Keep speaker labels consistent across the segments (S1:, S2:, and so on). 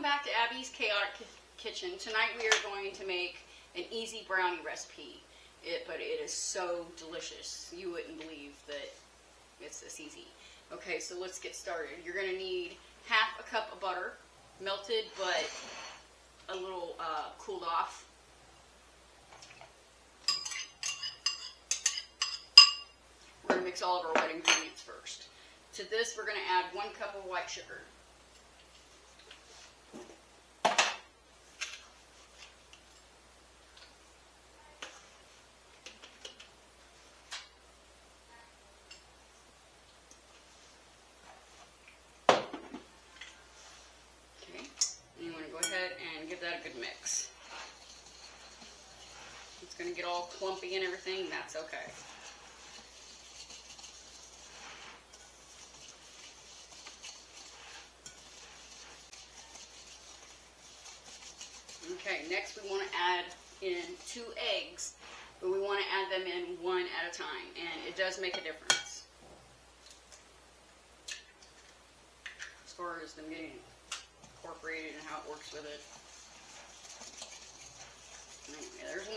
S1: Welcome back to Abby's Chaotic Kitchen. Tonight we are going to make an easy brownie recipe, but it is so delicious. You wouldn't believe that it's this easy. Okay, so let's get started. You're going to need half a cup of butter, melted but a little cooled off. We're going to mix all of our wet ingredients first. To this we're going to add 1 cup of white sugar. And give that a good mix. It's going to get all clumpy and everything, that's okay. Okay, next we want to add in 2 eggs, but we want to add them in 1 at a time, and it does make a difference as far as them getting incorporated and how it works with it. Anyway, there's 1.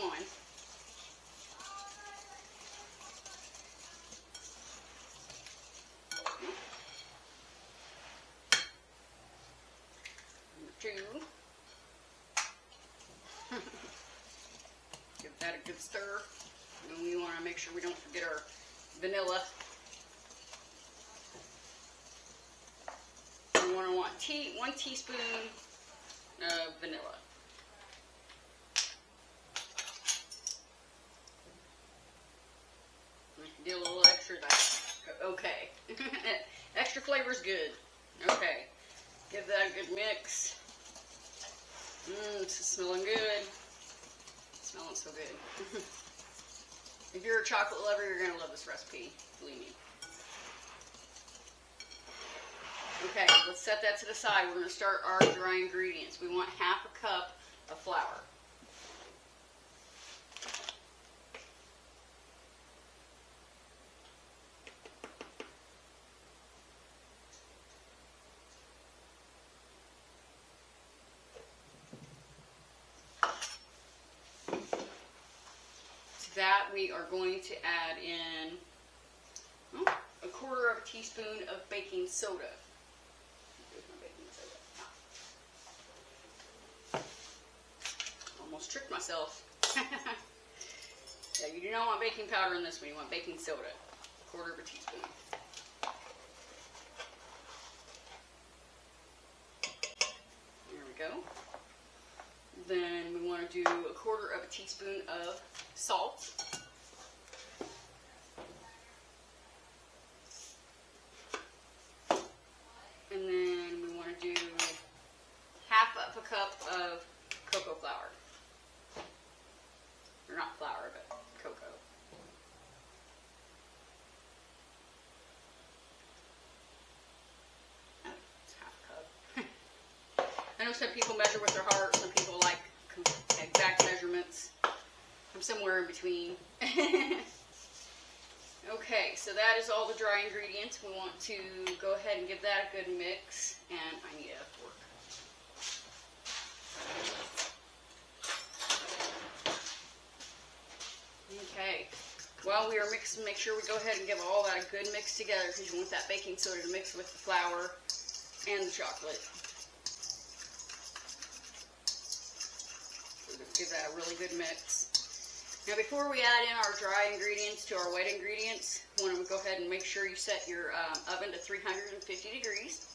S1: Number 2. Give that a good stir. And we want to make sure we don't forget our vanilla. We want 1 teaspoon of vanilla. If you do a little extra, that's okay. Extra flavor is good. Okay, give that a good mix. This is smelling good. It's smelling so good. If you're a chocolate lover, you're going to love this recipe, believe me. Okay, let's set that to the side. We're going to start our dry ingredients. We want half a cup of flour. To that we are going to add in 1/4 teaspoon of baking soda. Almost tricked myself. Yeah, you do not want baking powder in this one. You want baking soda. 1/4 teaspoon. There we go. Then we want to do 1/4 teaspoon of salt. And then we want to do half a cup of cocoa flour. Or not flour, but cocoa. Oh, it's half a cup. I know some people measure with their heart, some people like exact measurements. I'm somewhere in between. Okay, so that is all the dry ingredients. We want to go ahead and give that a good mix, and I need a fork. Okay, while we are mixing, make sure we go ahead and give all that a good mix together, because you want that baking soda to mix with the flour and the chocolate. So just give that a really good mix. Now before we add in our dry ingredients to our wet ingredients, you want to go ahead and make sure you set your oven to 350 degrees.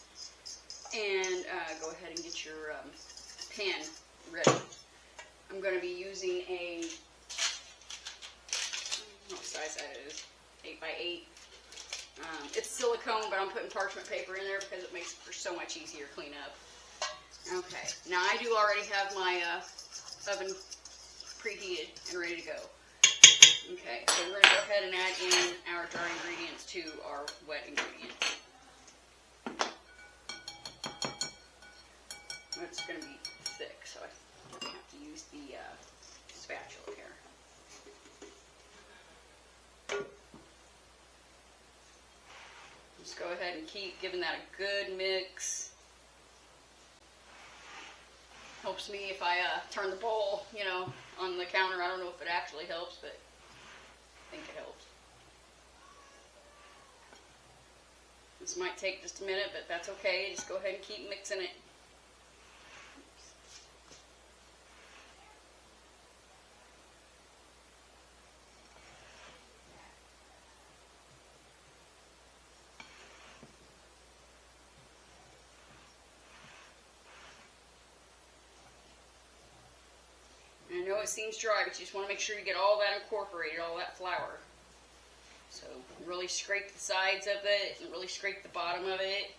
S1: And go ahead and get your pan ready. I'm going to be using a, I don't know what size that is, 8x8. It's silicone, but I'm putting parchment paper in there because it makes it for so much easier cleanup. Okay, now I do already have my oven preheated and ready to go. Okay, so we're going to go ahead and add in our dry ingredients to our wet ingredients. It's going to be thick, so I have to use the spatula here. Just go ahead and keep giving that a good mix. helps me if I turn the bowl, you know, on the counter. I don't know if it actually helps, but I think it helps. This might take just a minute, but that's okay. Just go ahead and keep mixing it. I know it seems dry, but you just want to make sure you get all that incorporated, all that flour. So really scrape the sides of it and really scrape the bottom of it.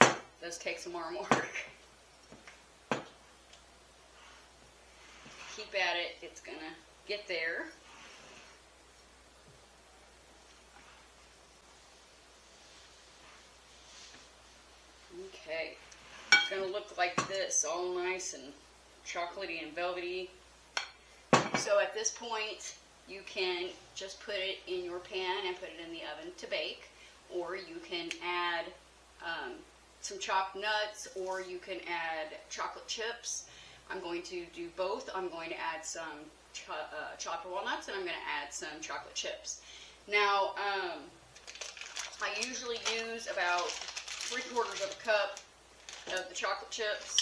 S1: It does take some more work. Keep at it, it's gonna get there. Okay, it's going to look like this, all nice and chocolatey and velvety. So at this point, you can just put it in your pan and put it in the oven to bake, or you can add some chopped nuts, or you can add chocolate chips. I'm going to do both. I'm going to add some chopped walnuts, and I'm going to add some chocolate chips. Now, I usually use about 3/4 of a cup of the chocolate chips.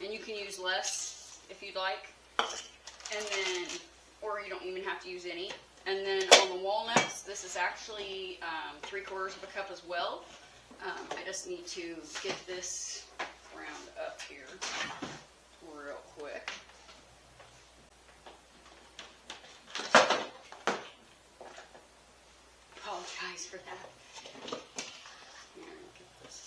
S1: And you can use less if you'd like. And then, or you don't even have to use any. And then on the walnuts, this is actually 3/4 of a cup as well. I just need to get this ground up here real quick. Apologize for that. Here, get this.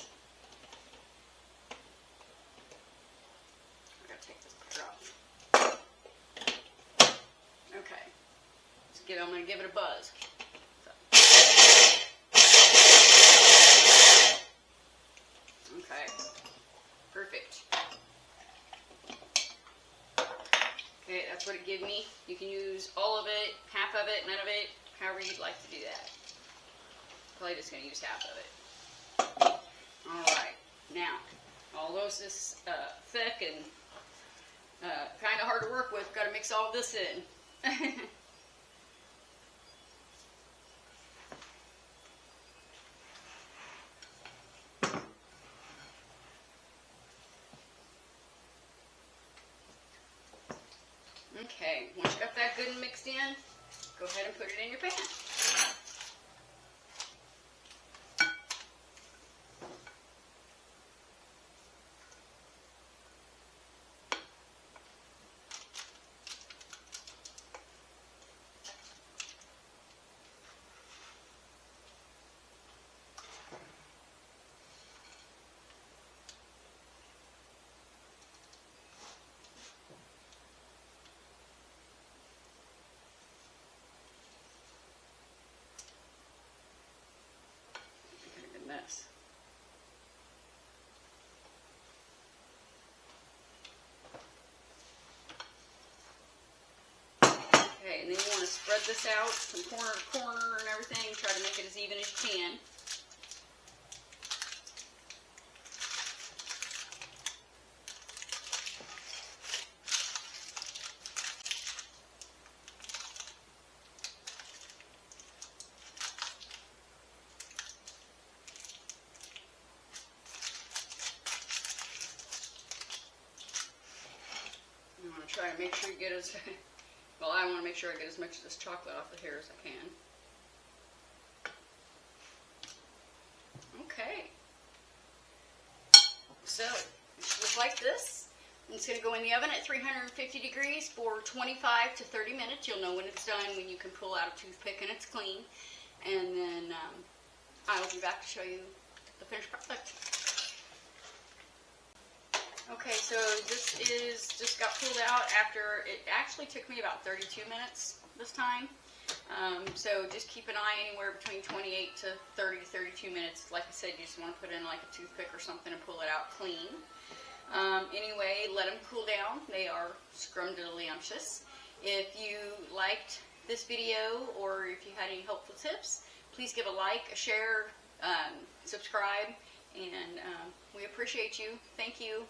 S1: I gotta take this picture off. Okay. I'm gonna give it a buzz. Okay. Perfect. Okay, that's what it gave me. You can use all of it, half of it, none of it, however you'd like to do that. Probably just going to use half of it. Alright, now, although this is thick and kind of hard to work with, got to mix all this in. Okay, once you got that good and mixed in, go ahead and put it in your pan. Mess. Okay, and then you want to spread this out from corner to corner and everything. Try to make it as even as you can. Try to make sure you get as, well, I want to make sure I get as much of this chocolate off the hair as I can. Okay. So, it should look like this. And it's going to go in the oven at 350 degrees for 25 to 30 minutes. You'll know when it's done when you can pull out a toothpick and it's clean. And then I will be back to show you the finished product. Okay, so this is just got pulled out after, it actually took me about 32 minutes this time. So just keep an eye anywhere between 28 to 30 to 32 minutes. Like I said, you just want to put in like a toothpick or something and pull it out clean. Anyway, let them cool down. They are scrumdiddlyumptious. If you liked this video or if you had any helpful tips, please give a like, a share, subscribe, and we appreciate you. Thank you.